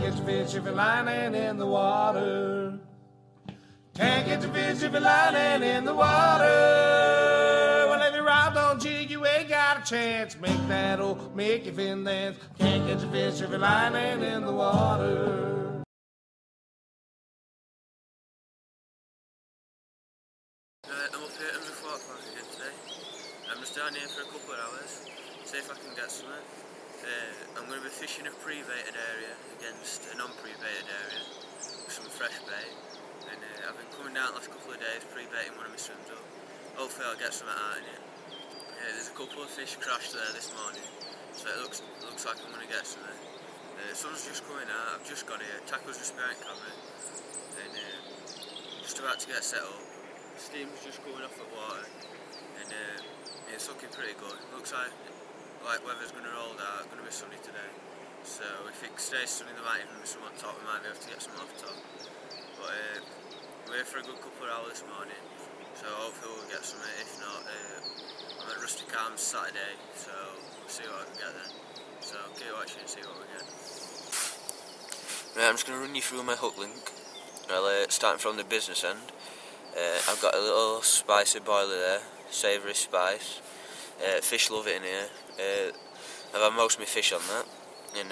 catch a fish if you're lying in the water. Can't catch a fish if you're lying in the water. Well, if your rod don't jig, you ain't got a chance. Make that old Mickey fin dance. Can't catch a fish if you're lying in the water. I'm up here at hemsworth Park again today. I'm just down here for a couple of hours, see if I can get something. I'm going to be fishing a pre-baited area against a non-pre-baited area with some fresh bait. And I've been coming down the last couple of days pre-baiting one of my swims up. Hopefully I'll get something out in it. There's a couple of fish crashed there this morning, so it looks like I'm going to get something. The sun's just coming out, I've just got here, tackle's just behind camera, and just about to get set up. Steam's just going off at water, and it's looking pretty good. Looks like weather's going to roll out, going to be sunny today. So if it stays sunny, there might even be some on top, we might be able to get some off top. But we're here for a good couple of hours this morning, so hopefully we'll get some. If not, I'm at Rusty Calm's Saturday, so we'll see what I can get then. So keep watching and see what we get. Right, I'm just going to run you through my hook link. Starting from the business end. I've got a little spicy boiler there, savoury spice. Fish love it in here. I've had most of my fish on that, and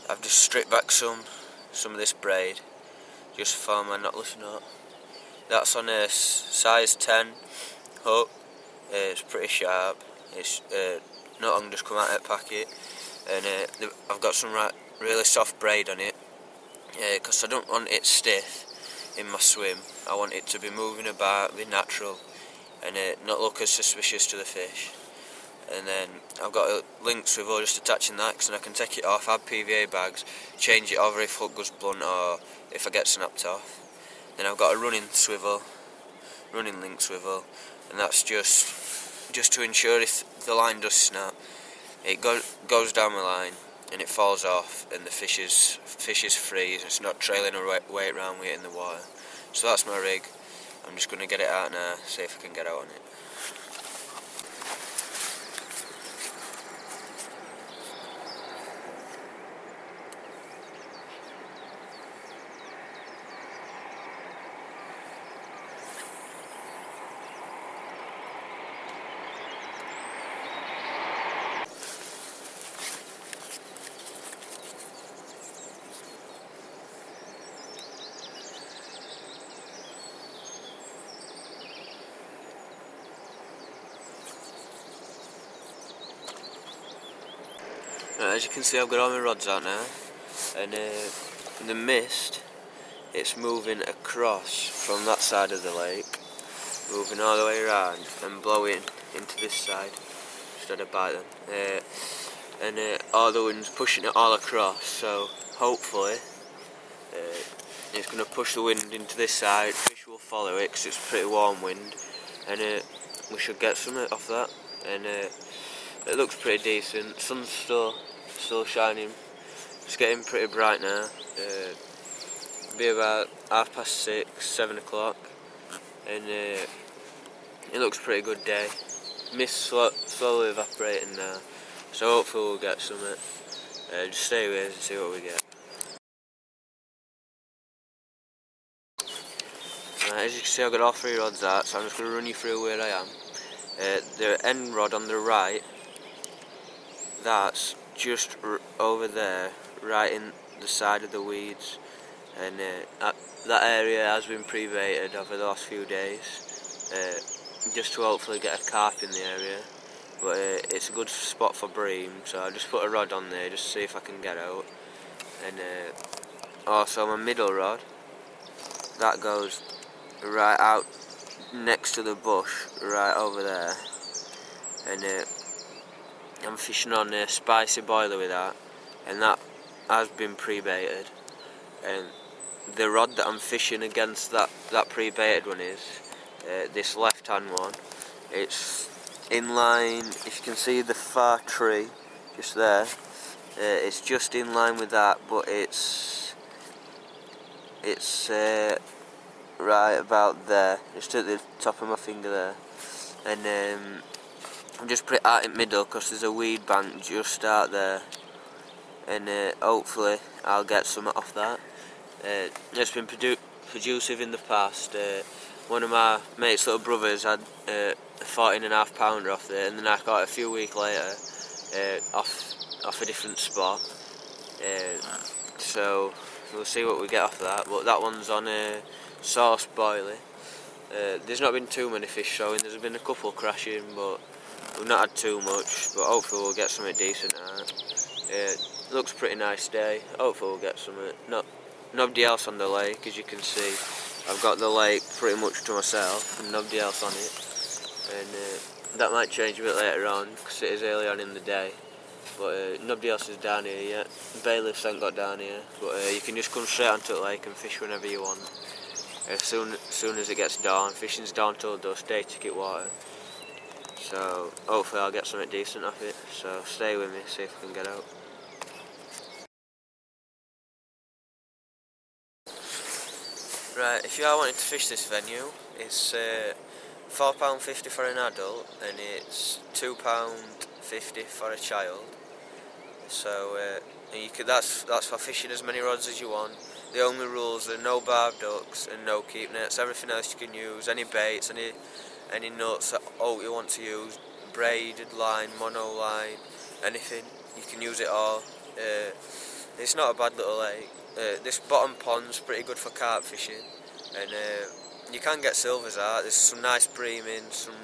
I've just stripped back some of this braid, just for my knotless knot. That's on a size 10 hook. It's pretty sharp. It's not long just come out of the packet, and I've got some really soft braid on it, because I don't want it stiff in my swim. I want it to be moving about, be natural, and not look as suspicious to the fish. And then I've got a link swivel just attaching that, because I can take it off, add PVA bags, change it over if hook goes blunt or if I get snapped off. Then I've got a running link swivel, and that's just to ensure if the line does snap, it goes down the line and it falls off, and the fish is free, and it's not trailing her weight around with it in the water. So that's my rig. I'm just going to get it out now, see if I can get out on it. As you can see, I've got all my rods out now, and the mist, it's moving across from that side of the lake, moving all the way around and blowing into this side. Just had a bite then, and all the wind's pushing it all across. So hopefully it's going to push the wind into this side. Fish will follow it because it's pretty warm wind, and we should get some off that. And it looks pretty decent. Sun's still shining. It's getting pretty bright now. Be about 6:30, 7 o'clock, and it looks a pretty good day. Mist slowly evaporating now, so hopefully we'll get some. Just stay with us and see what we get. As you can see, I've got all 3 rods out, so I'm just going to run you through where I am. The end rod on the right, that's just over there, right in the side of the weeds, and that area has been pre-baited over the last few days, just to hopefully get a carp in the area. But it's a good spot for bream, so I just put a rod on there just to see if I can get out. And also my middle rod, that goes right out next to the bush, right over there, and I'm fishing on a spicy boiler with that, and that has been pre-baited. And the rod that I'm fishing against that pre-baited one is this left-hand one. It's in line, if you can see the far tree just there, it's just in line with that, but it's right about there, just at the top of my finger there. And I'm just put it out in the middle because there's a weed bank just out there, and hopefully I'll get some off that. It's been producive in the past. One of my mate's little brothers had a 14.5 pounder off there, and then I got it a few weeks later off a different spot. So we'll see what we get off that. But that one's on a sauce boilie. There's not been too many fish showing. There's been a couple crashing, but we've not had too much. But hopefully we'll get something decent out. Looks pretty nice day. Hopefully we'll get something. Nobody else on the lake, as you can see. I've got the lake pretty much to myself and nobody else on it. And that might change a bit later on because it is early on in the day. But nobody else is down here yet. Bailiffs ain't got down here. But you can just come straight onto the lake and fish whenever you want. As soon as it gets dawn. Fishing's dawn till dusk, day ticket water. So hopefully I'll get something decent off it. So stay with me, see if I can get out. Right, if you are wanting to fish this venue, it's £4.50 for an adult and it's £2.50 for a child. So that's for fishing as many rods as you want. The only rules are no barbed hooks and no keep nets. Everything else you can use, any baits, any nuts that you want to use, braided line, mono line, anything, you can use it all. It's not a bad little lake. This bottom pond's pretty good for carp fishing, and you can get silvers out. There's some nice breaming, some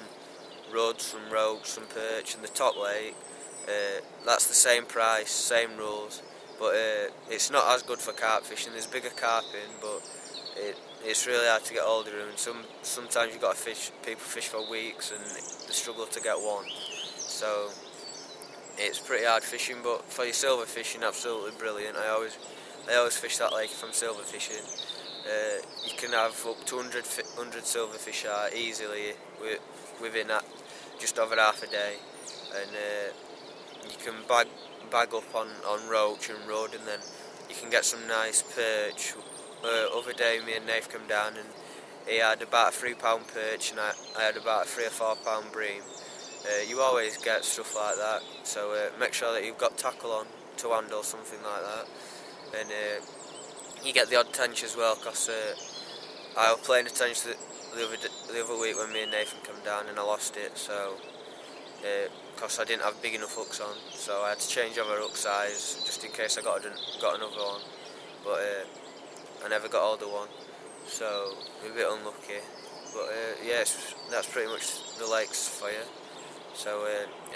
ruds, some rogues, some perch, and the top lake. That's the same price, same rules, but it's not as good for carp fishing. There's bigger carp in, but it's really hard to get hold of them. And sometimes you've got to people fish for weeks and they struggle to get one. So it's pretty hard fishing, but for your silver fishing, absolutely brilliant. I always fish that lake if I'm silver fishing. You can have up to 100 silver fish out easily within just over half a day, and you can bag up on roach and rudd, and then you can get some nice perch. Other day me and Nath come down and he had about a £3 perch and I had about a £3 or £4 bream. You always get stuff like that, so make sure that you've got tackle on to handle something like that. And you get the odd tench as well, because I was playing a tench the other week when me and Nathan come down and I lost it, so because I didn't have big enough hooks on, so I had to change over hook size just in case I got another one, but I never got hold of one, so I'm a bit unlucky. But yes, that's pretty much the lakes for you. So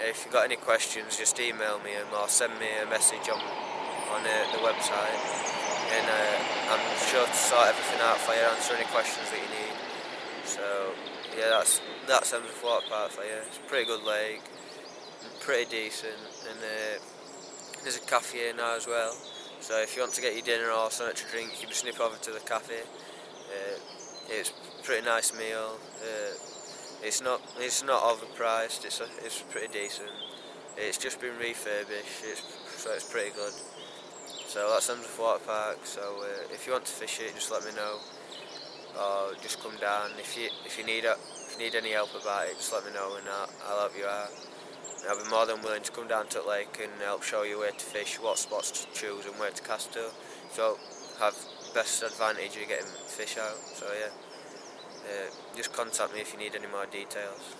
if you've got any questions, just email me or send me a message on the website, and I'm sure to sort everything out for you, answer any questions that you need. So yeah, that's Hemsworth Water Park for you. It's a pretty good lake, pretty decent, and there's a cafe here now as well. So if you want to get your dinner or something to drink, you can just nip over to the cafe. It's a pretty nice meal. It's not overpriced. It's pretty decent. It's just been refurbished. So it's pretty good. So that's Hemsworth Water Park. So if you want to fish it, just let me know, or just come down. If you need any help about it, just let me know and I'll help you out. And I'll be more than willing to come down to the lake and help show you where to fish, what spots to choose and where to cast to, so have best advantage of getting fish out. So yeah, just contact me if you need any more details.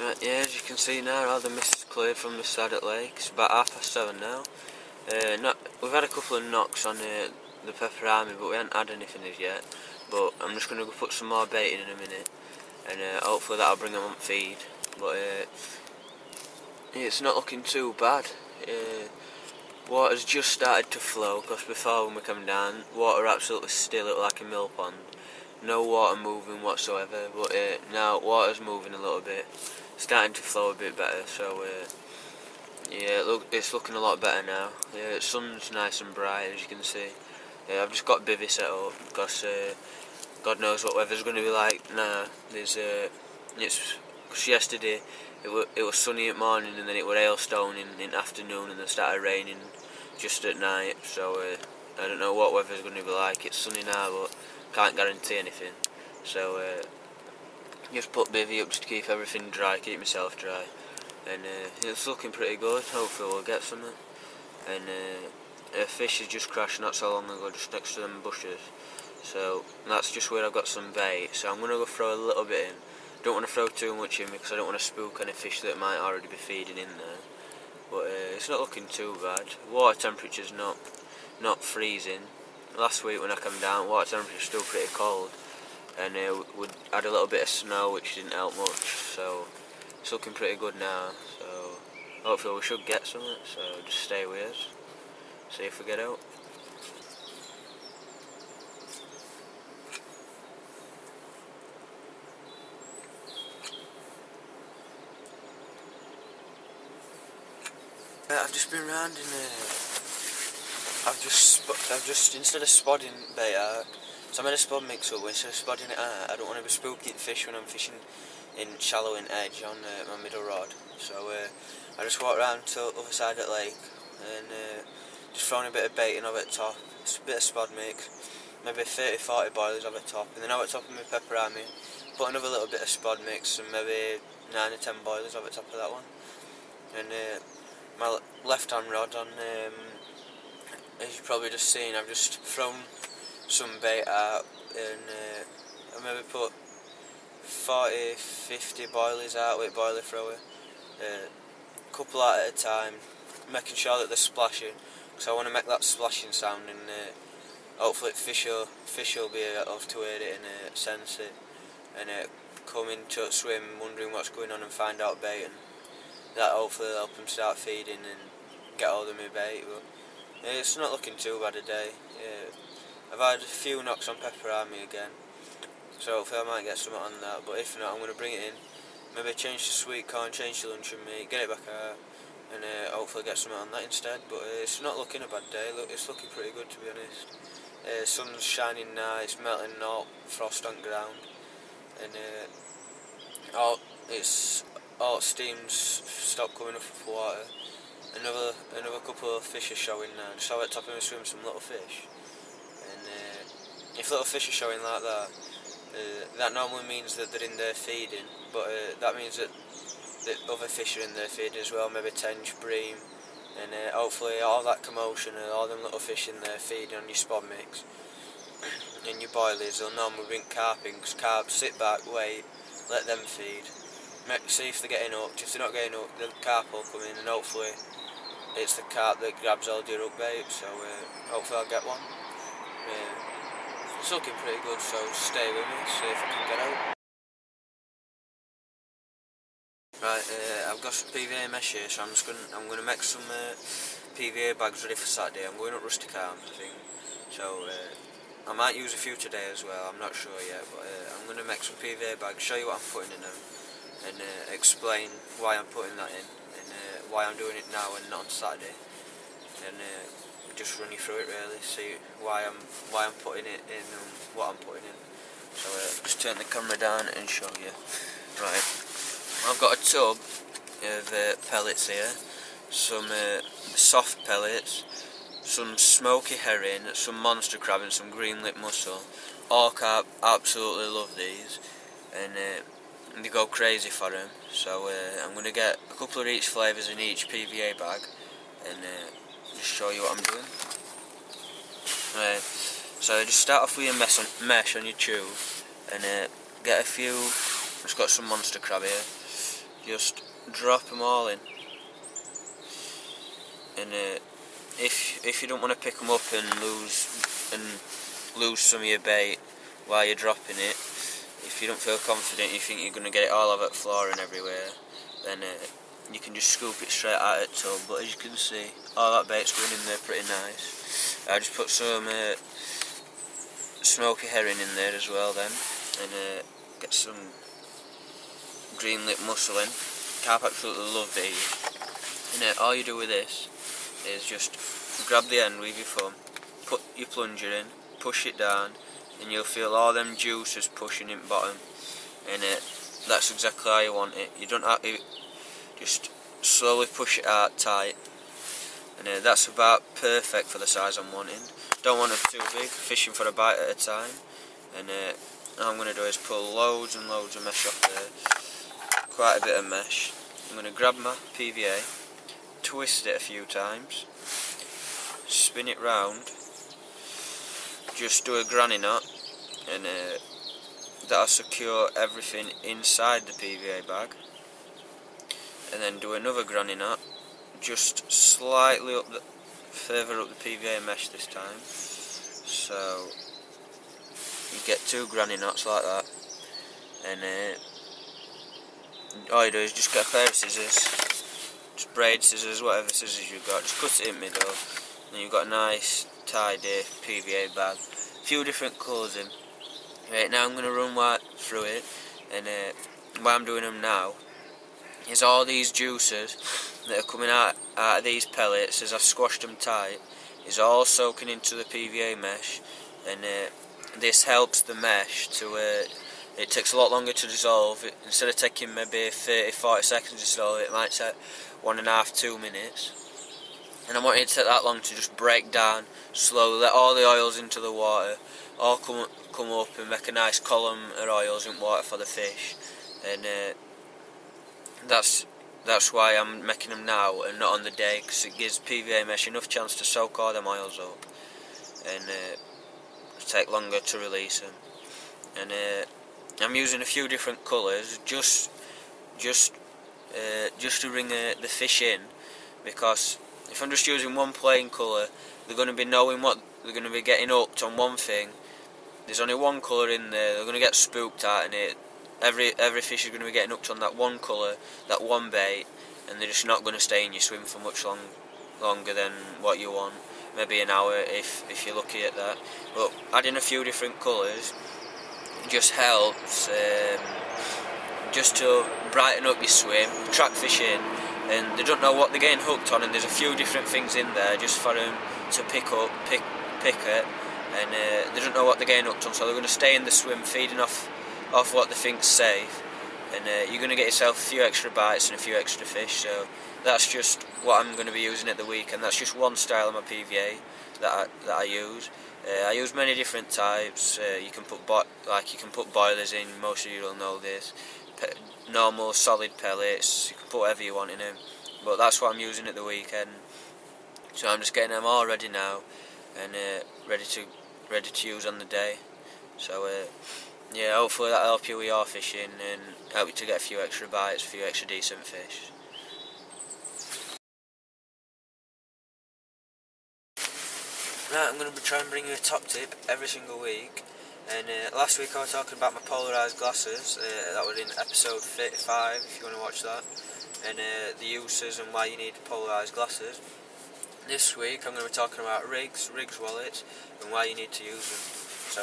Right, yeah, as you can see now, all the mist is cleared from this side of the lake. It's about 7:30 now. We've had a couple of knocks on the pepper army, but we haven't had anything as yet. But I'm just going to go put some more bait in a minute, and hopefully that'll bring them on feed. But it's not looking too bad. Water's just started to flow, because before when we come down, water absolutely still, it looked like a mill pond. No water moving whatsoever, but now water's moving a little bit, starting to flow a bit better, so yeah, it's looking a lot better now. Yeah, the sun's nice and bright, as you can see. I've just got bivvy set up, because God knows what weather's going to be like. Nah, it's Because yesterday it was sunny at morning and then it was hailstone in afternoon and then started raining just at night. So I don't know what weather's going to be like. It's sunny now, but can't guarantee anything. So just put bivvy up just to keep everything dry, keep myself dry. And it's looking pretty good. Hopefully we'll get something. And a fish has just crashed not so long ago, just next to them bushes. So that's just where I've got some bait. So I'm going to go throw a little bit in. Don't want to throw too much in because I don't want to spook any fish that might already be feeding in there. But it's not looking too bad. Water temperature's not freezing. Last week when I came down, water temperature's still pretty cold. And we had a little bit of snow which didn't help much. So it's looking pretty good now. So hopefully we should get something. So just stay with us. See if we get out. I've just been round and I've just instead of spodding bait out, so I made a spod mix up. Instead of spodding it out, I don't want to be spooking fish when I'm fishing in shallow in edge on my middle rod. So I just walked round to the other side of the lake and just throwing a bit of bait in over the top, a bit of spod mix, maybe 30-40 boilers over the top, and then over the top of my pepper army, put another little bit of spod mix and maybe 9 or 10 boilers over the top of that one. And my left hand rod on, as you've probably just seen, I've just thrown some bait out and I maybe put 40-50 boilies out with boiler thrower, a couple out at a time, making sure that they're splashing, because I want to make that splashing sound and hopefully fish will be able to hear it and sense it and come into a swim wondering what's going on and find out bait, and that hopefully will help them start feeding and get hold of my bait. But it's not looking too bad a day. I've had a few knocks on pepper army again, so hopefully I might get something on that, but if not I'm going to bring it in, maybe change to sweet corn, change to luncheon meat, get it back out and hopefully get something on that instead. But it's not looking a bad day. Look, it's looking pretty good to be honest. Sun's shining now, it's melting out, frost on ground, and all steam's stopped coming up with water. Another couple of fish are showing now. Just saw at the top of my swim some little fish, and if little fish are showing like that, that normally means that they're in there feeding, but that means that other fish are in there feeding as well, maybe tench, bream, and hopefully all that commotion and all them little fish in there feeding on your spod mix and your boilies, they'll normally bring carp in, because carp sit back, wait, let them feed, see if they're getting hooked. If they're not getting hooked, the carp will come in and hopefully it's the carp that grabs all your hook bait, so hopefully I'll get one. It's looking pretty good, so stay with me, see if I can get out. Right, I've got some PVA mesh here, so I'm gonna make some PVA bags ready for Saturday. I'm going up Rustic Arms, I think. So I might use a few today as well. I'm not sure yet, but I'm gonna make some PVA bags, show you what I'm putting in them, and explain why I'm putting that in, and why I'm doing it now and not on Saturday, and just run you through it really, see why I'm putting it in and what I'm putting in. So just turn the camera down and show you. Right. I've got a tub of pellets here, some soft pellets, some smoky herring, some monster crab and some green lip mussel. All carp absolutely love these, and they go crazy for them. So I'm going to get a couple of each flavours in each PVA bag and just show you what I'm doing. Right, so just start off with your mesh on your tube and get a few. Just got some monster crab here. Just drop them all in, and if you don't want to pick them up and lose some of your bait while you're dropping it, if you don't feel confident, you think you're going to get it all over the floor and everywhere, then you can just scoop it straight out of the tub. But as you can see, all that bait's going in there pretty nice. I just put some smoky herring in there as well then, and get some green lip mussel in. Carp absolutely love these. And all you do with this is just grab the end with your thumb, put your plunger in, push it down, and you'll feel all them juices pushing in bottom. And that's exactly how you want it. You don't have to, just slowly push it out tight, and that's about perfect for the size I'm wanting. Don't want it too big, fishing for a bite at a time. And all I'm going to do is pull loads and loads of mesh off there, quite a bit of mesh. I'm going to grab my PVA, twist it a few times, spin it round, just do a granny knot, and that'll secure everything inside the PVA bag. And then do another granny knot, just slightly further up the PVA mesh this time. So you get 2 granny knots like that, and all you do is just get a pair of scissors, just braid scissors, whatever scissors you've got, just cut it in the middle, and you've got a nice tidy PVA bag. A few different colours in. Right, now I'm going to run right through it, and what I'm doing them now is all these juices that are coming out of these pellets as I've squashed them tight is all soaking into the PVA mesh, and this helps the mesh to, it takes a lot longer to dissolve. Instead of taking maybe 30-40 seconds to dissolve, it might take 1.5-2 minutes. And I want it to take that long to just break down slowly, let all the oils into the water, all come up and make a nice column of oils in water for the fish. And that's why I'm making them now and not on the day, because it gives PVA mesh enough chance to soak all them oils up, and take longer to release them. And I'm using a few different colours just to bring the fish in, because if I'm just using one plain colour, they're going to be knowing what they're going to be getting hooked on one thing. There's only one colour in there, they're going to get spooked out in it. Every fish is going to be getting hooked on that one colour, that one bait, and they're just not going to stay in your swim for much longer than what you want. Maybe an hour if you're lucky at that. But adding a few different colours just helps just to brighten up your swim, attract fish in, and they don't know what they're getting hooked on, and there's a few different things in there just for them to pick it, and they don't know what they're getting hooked on, so they're going to stay in the swim feeding off what they think's safe, and you're going to get yourself a few extra bites and a few extra fish. So that's just what I'm going to be using at the weekend. That's just one style of my PVA that I use. I use many different types. You can put boilers in. Most of you will know this. Normal solid pellets. You can put whatever you want in them. But that's what I'm using at the weekend. So I'm just getting them all ready now, and ready to use on the day. So yeah, hopefully that'll help you with your fishing and help you to get a few extra bites, a few extra decent fish. Right, I'm going to be trying to bring you a top tip every single week. And last week I was talking about my polarised glasses. That was in episode 35 if you want to watch that. And the uses and why you need polarised glasses. This week I'm going to be talking about rigs wallets, and why you need to use them. So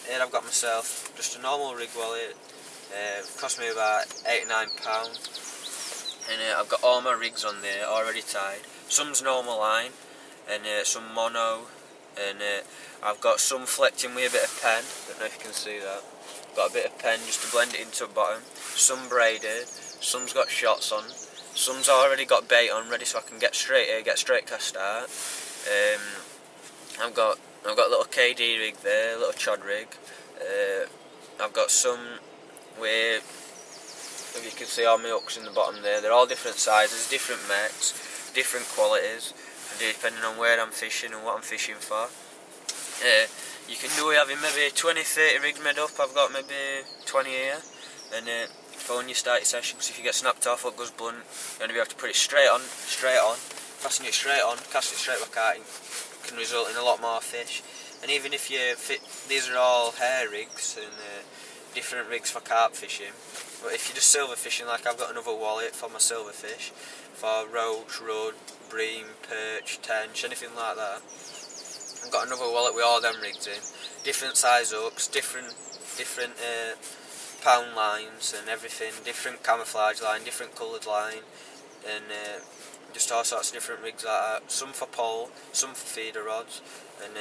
here I've got myself just a normal rig wallet. Cost me about £8-9, and I've got all my rigs on there already tied. Some's normal line, and some mono, and I've got some flecting with a bit of pen. Don't know if you can see that. Got a bit of pen just to blend it into the bottom. Some braided. Some's got shots on. Some's already got bait on, ready so I can get straight cast out. I've got a little KD rig there, a little chod rig. I've got some with, if you can see all my hooks in the bottom there, they're all different sizes, different mechs, different qualities, depending on where I'm fishing and what I'm fishing for. You can do it having maybe 20-30 rigs made up. I've got maybe 20 here, and for when you start your session, because if you get snapped off, it goes blunt, you're going to be able to put it straight on, fasten it straight on, cast it straight back out. It can result in a lot more fish. And even if you fit, these are all hair rigs and different rigs for carp fishing. But if you're just silver fishing, like I've got another wallet for my silver fish, for roach, rudd, bream, perch, tench, anything like that. I've got another wallet with all them rigs in, different size hooks, different pound lines and everything, different camouflage line, different coloured line, and just all sorts of different rigs like that. Some for pole, some for feeder rods, and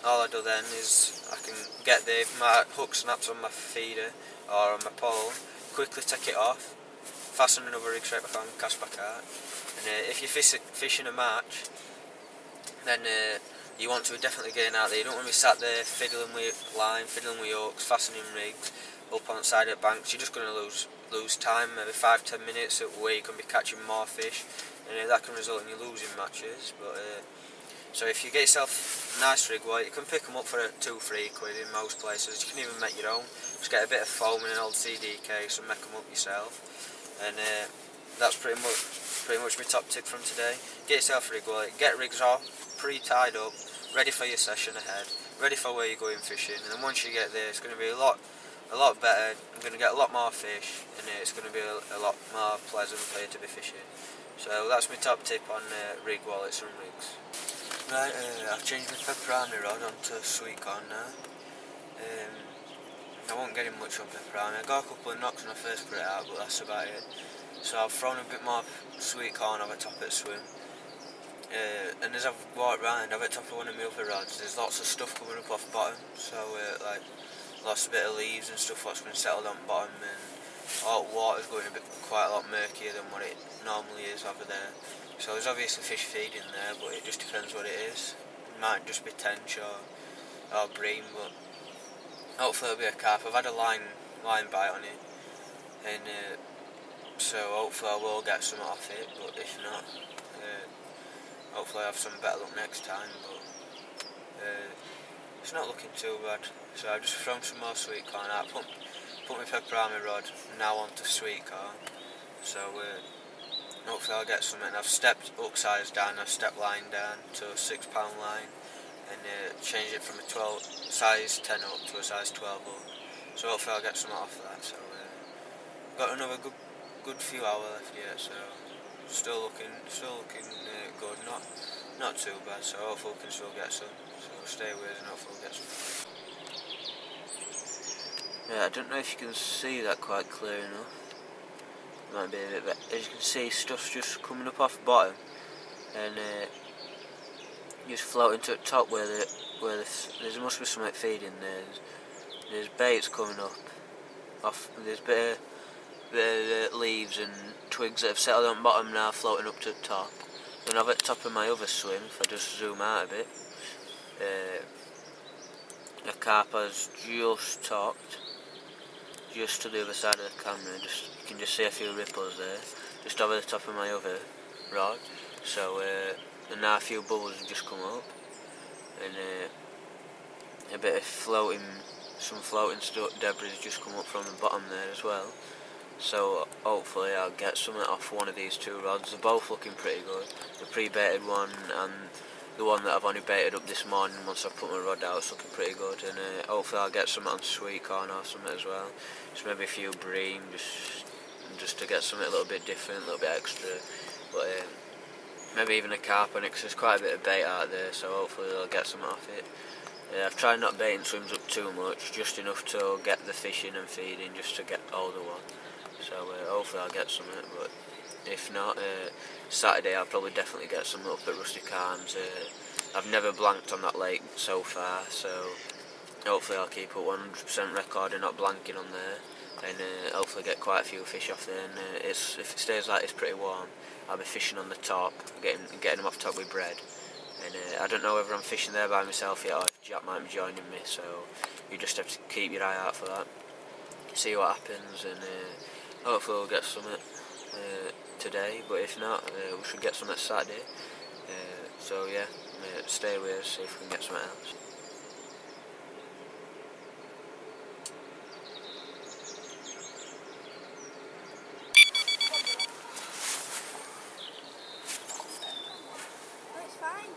all I do then is I can get my hook snaps on my feeder or on my pole, quickly take it off, fasten another rig straight back on, cast back out. And if you're fishing a match, then you want to definitely get out there. You don't want to be sat there fiddling with line, fiddling with hooks, fastening rigs up on the side of the banks. You're just going to lose time, maybe 5-10 minutes where you can be catching more fish, and that can result in you losing matches. But so if you get yourself a nice rig weight, you can pick them up for £2-3 in most places. You can even make your own. Just get a bit of foam in an old CD case and make them up yourself. And that's pretty much my top tip from today. Get yourself a rig weight, get rigs off, pre-tied up, ready for your session ahead, ready for where you're going fishing. And then once you get there, it's going to be a lot better. You're going to get a lot more fish, and it's going to be a lot more pleasant for you to be fishing. So that's my top tip on rig wallets and rigs. Right, I've changed my pepperami rod onto sweet corn now. I won't get him much on pepperami. I got a couple of knocks when I first put it out, but that's about it. So I've thrown a bit more sweet corn over top of the swim. And as I've walked round, over top of one of my other rods, there's lots of stuff coming up off the bottom. So like lots of bit of leaves and stuff that's been settled on the bottom, and all the water's going quite a lot murkier than what it normally is over there. So there's obviously fish feeding there, but it just depends what it is. It might just be tench or bream, but hopefully it'll be a carp. I've had a line bite on it, and so hopefully I will get some off it, but if not, hopefully I'll have some better luck next time. But it's not looking too bad. So I've just thrown some more sweet corn out, put my pepperami rod now onto sweet corn. So hopefully I'll get something. I've stepped hook size down, I've stepped line down to a £6 line, and changed it from a 12 size 10 hook to a size 12 hook. So hopefully I'll get something off that. So got another good few hours left yet. So still looking good, not too bad. So hopefully we can still get some. So stay with us and hopefully we'll get some. Yeah, I don't know if you can see that quite clear enough. Might be a bit better. As you can see, stuff's just coming up off the bottom, and just floating to the top where there must be something feeding there. There's baits coming up off. There's bit of leaves and twigs that have settled on the bottom now, floating up to the top. And over at the top of my other swim, if I just zoom out a bit, a carp has just topped, just to the other side of the camera. You can just see a few ripples there, just over the top of my other rod. So and now a few bubbles have just come up, and a bit of some floating debris has just come up from the bottom there as well. So hopefully I'll get something off one of these two rods. They're both looking pretty good. The pre-baited one and the one that I've only baited up this morning once I put my rod out, it's looking pretty good. And hopefully I'll get something on sweet corn or something as well. Just maybe a few bream, just to get something a little bit different, a little bit extra. But maybe even a carp on it, because there's quite a bit of bait out there, so hopefully I'll get something off it. I've tried not baiting swims up too much, just enough to get the fish in and feeding, just to get older one. So hopefully I'll get something, but if not, Saturday I'll probably definitely get some up at Rustic Arms. I've never blanked on that lake so far, so hopefully I'll keep a 100% record of not blanking on there, and hopefully get quite a few fish off there. And if it stays like it's pretty warm, I'll be fishing on the top, getting them off top with bread. And I don't know whether I'm fishing there by myself yet or if Jack might be joining me, so you just have to keep your eye out for that, see what happens, and hopefully we'll get something today, but if not, we should get something Saturday. So yeah, stay with us, see if we can get something else. It's fine.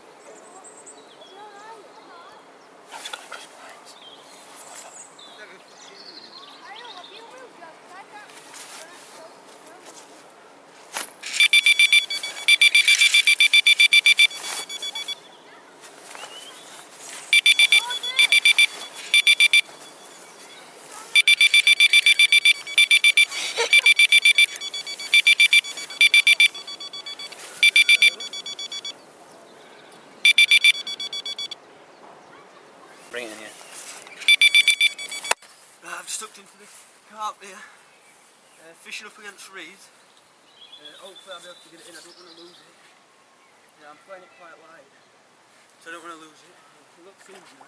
Bring it in here. Right, I've just hooked into the carp here. Fishing up against reed. Hopefully I'll be able to get it in. I don't want to lose it. Yeah, I'm playing it quite wide, so I don't want to lose it. It looks easy now.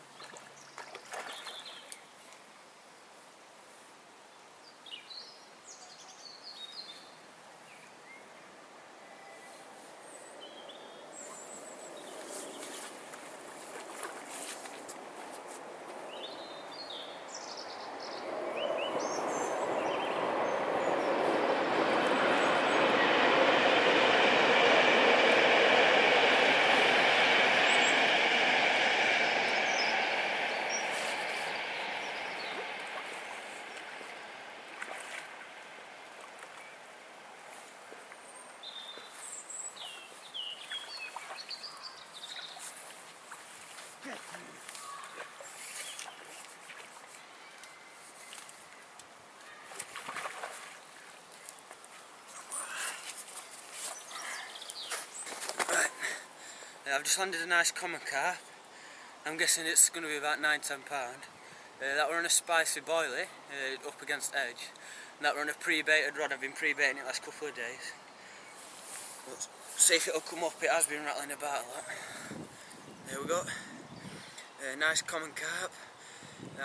I've just landed a nice common carp. I'm guessing it's going to be about £9–10. That were on a spicy boilie up against edge. And that were on a pre-baited rod. I've been pre-baiting it last couple of days. Let's see if it'll come up. It has been rattling about a lot. There we go. Nice common carp.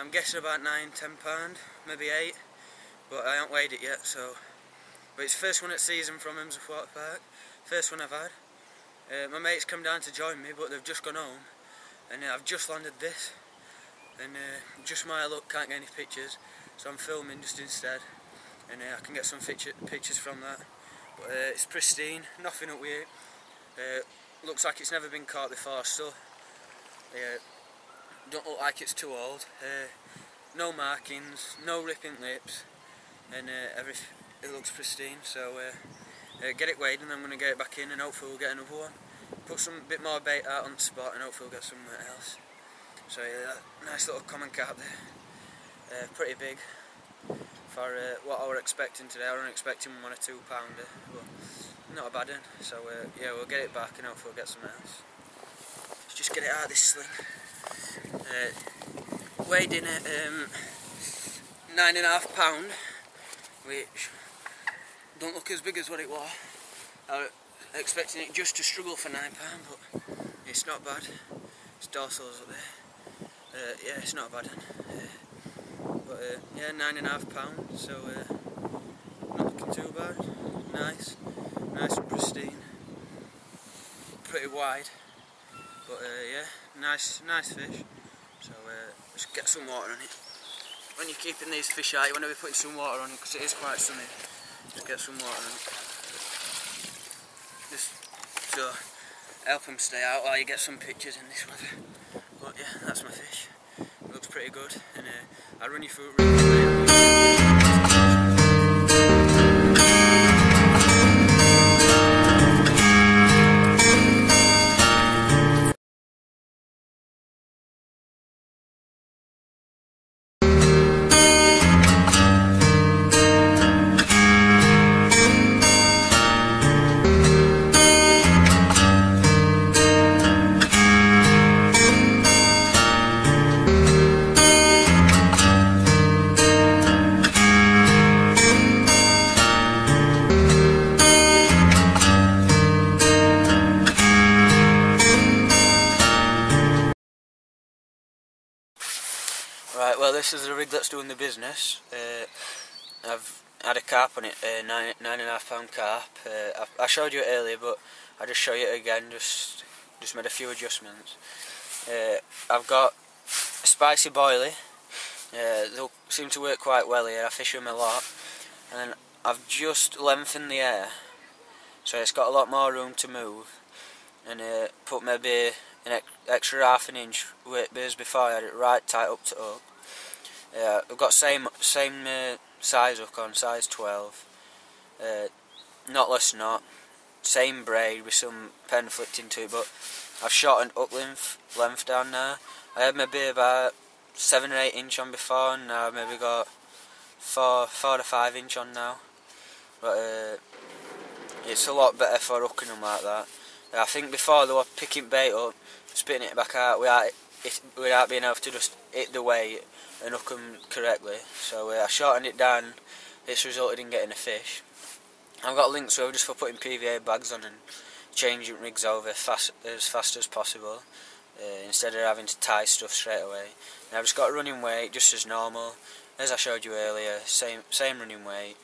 I'm guessing about £9–10, maybe 8. But I haven't weighed it yet, so. But it's the first one at season from Hemsworth Water Park. First one I've had. My mates come down to join me, but they've just gone home, and I've just landed this, and just my luck, can't get any pictures, so I'm filming just instead, and I can get some pictures from that. But it's pristine, nothing up with it. Looks like it's never been caught before, so don't look like it's too old. No markings, no ripping lips, and everything. It looks pristine, so. Get it weighed and then I'm going to get it back in and hopefully we'll get another one. Put some bit more bait out on the spot and hopefully we'll get somewhere else. So yeah, nice little common carp there. Pretty big for what I were expecting today. I was expecting 1 or 2 pounder, but not a bad one. So yeah, we'll get it back and hopefully we'll get somewhere else. Let's just get it out of this sling. Weighed in at £9.5, which don't look as big as what it was. I was expecting it just to struggle for £9, but it's not bad. It's dorsals up there. Yeah, it's not a bad one. But yeah, £9.5, so not looking too bad. Nice and pristine. Pretty wide, but yeah, nice fish. So just get some water on it. When you're keeping these fish out, you want to be putting some water on it because it is quite sunny. Just get some water on it. Just to help them stay out while you get some pictures in this weather. But yeah, that's my fish. It looks pretty good, and I'll run you through it really quickly. Right, well this is the rig that's doing the business. I've had a carp on it, £9.5 carp. I showed you it earlier, but I'll just show you it again, just made a few adjustments. I've got a spicy boilie. They'll seem to work quite well here, I fish them a lot. And then I've just lengthened the air, so it's got a lot more room to move. And put maybe an extra ½ an inch whereas before I had it right tight up to up. I've got same size hook on, size 12, knotless knot, same braid with some pen flicked into it, but I've shortened up length down now. I had maybe about 7 or 8 inch on before, and now I've maybe got 4 to 5 inch on now. But it's a lot better for hooking them like that. I think before they were picking bait up, spitting it back out without being able to just hit the weight and hook them correctly. So I shortened it down it's resulted in getting a fish. I've got links over just for putting PVA bags on and changing rigs over as fast as possible, instead of having to tie stuff straight away. And I've just got a running weight just as normal, as I showed you earlier, same running weight,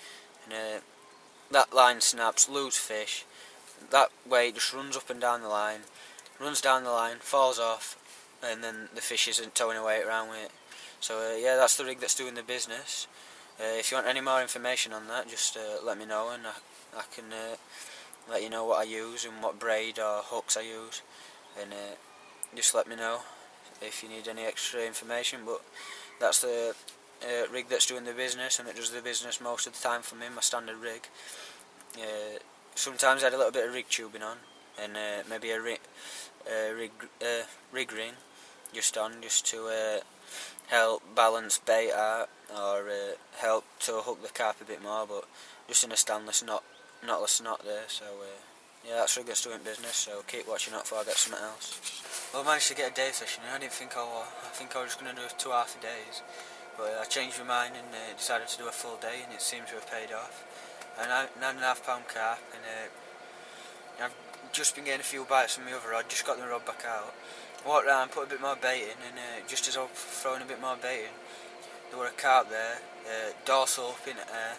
and that line snaps, loose fish, that weight just runs up and down the line, falls off, and then the fish isn't towing away around with it. So yeah, that's the rig that's doing the business. If you want any more information on that, just let me know, and I can let you know what I use and what braid or hooks I use, and just let me know if you need any extra information. But that's the rig that's doing the business, and it does the business most of the time for me, my standard rig. Sometimes I had a little bit of rig tubing on, and maybe a rig ring just to help balance bait out, or help to hook the carp a bit more, but just in a stainless knotless knot there. So yeah, that's rig that's doing business, so keep watching out before I get something else. Well, I managed to get a day session. I didn't think I think I was just going to do 2 half days, but I changed my mind and decided to do a full day, and it seems to have paid off. And 9.5 pound carp, and I've just been getting a few bites from my other rod, just got the rod back out. Walked around, put a bit more bait in, and just as I was throwing a bit more bait in, there were a carp there, dorsal up in the air,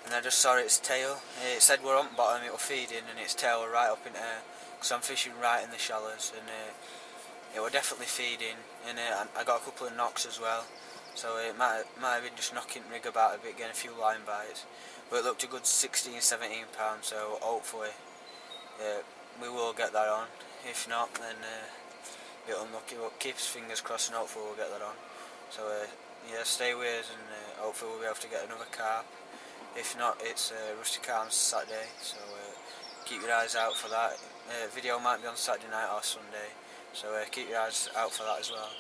and I just saw its tail. It said we're on bottom, it was feeding, and its tail were right up in the air, because I'm fishing right in the shallows, and it was definitely feeding, and I got a couple of knocks as well, so it might have been just knocking the rig about a bit, getting a few line bites, but it looked a good 16-17 pounds, so hopefully we will get that on. If not, then a bit unlucky, but keep his fingers crossed, and hopefully we'll get that on. So yeah, stay with us, and hopefully we'll be able to get another carp. If not, it's Rusty Carm's Saturday, so keep your eyes out for that. Video might be on Saturday night or Sunday, so keep your eyes out for that as well.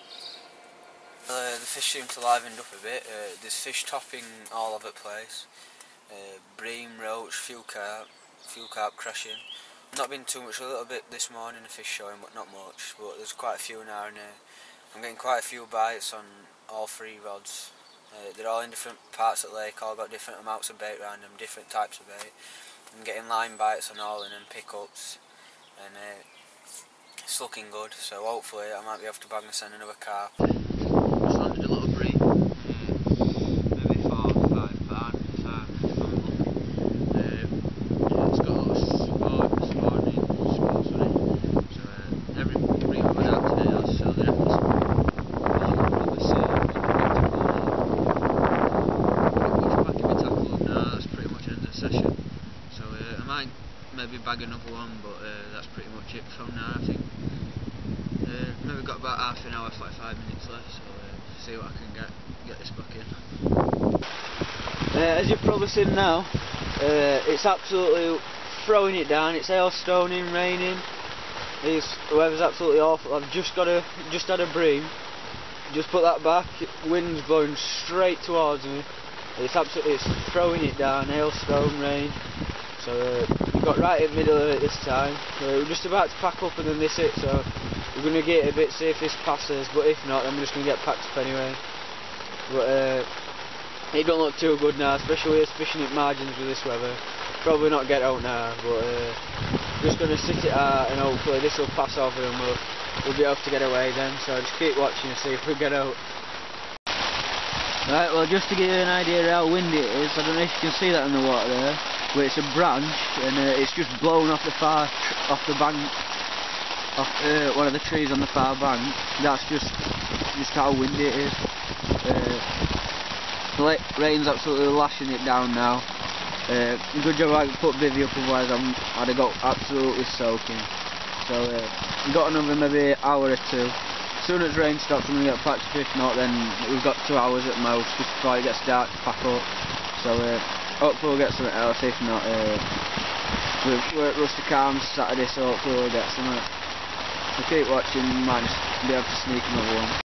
The fish seem to livened up a bit. There's fish topping all over the place. Bream, roach, few carp crashing. Not been too much, a little bit this morning, the fish showing, but not much. But there's quite a few now, and I'm getting quite a few bites on all 3 rods. They're all in different parts of the lake, all got different amounts of bait around them, different types of bait. I'm getting line bites on all of them, pickups, and it's looking good. So hopefully I might be able to bag and send another carp. Just landed a little bream, maybe 4 or 5 pound if I'm lucky. It's got a lot of sport this morning, sports on it. So every bream was out today, so they're definitely probably saved. Session, so I might maybe bag another one, but that's pretty much it from now. I think maybe got about half an hour, 45 minutes left, so see what I can get this back in. As you've probably seen now, it's absolutely throwing it down. It's hailstoning, raining. The weather's absolutely awful. I've just had a bream, just put that back. Wind's blowing straight towards me. It's throwing it down, hailstone, rain. So we got right in the middle of it this time. We're just about to pack up and then miss it, so we're going to get a bit, see if this passes, but if not, then we're just going to get packed up anyway. But it don't look too good now, especially us fishing at margins with this weather. Probably not get out now, but just going to sit it out, and hopefully this will pass over and we'll be able to get away then. So just keep watching and see if we get out. Right, well, just to give you an idea of how windy it is, I don't know if you can see that in the water there, but it's a branch, and it's just blown off the bank, off one of the trees on the far bank. That's just how windy it is. The rain's absolutely lashing it down now. Good job I put bivvy up, otherwise I'd have got absolutely soaking. So we've got another maybe hour or 2. As soon as rain stops, I'm going to get packed up. If not, then we've got 2 hours at most just before it gets dark to pack up. So hopefully we'll get something else. If not, we're at Rusty Carm's Saturday, so hopefully we'll get something. So keep watching, might just be able to sneak another one.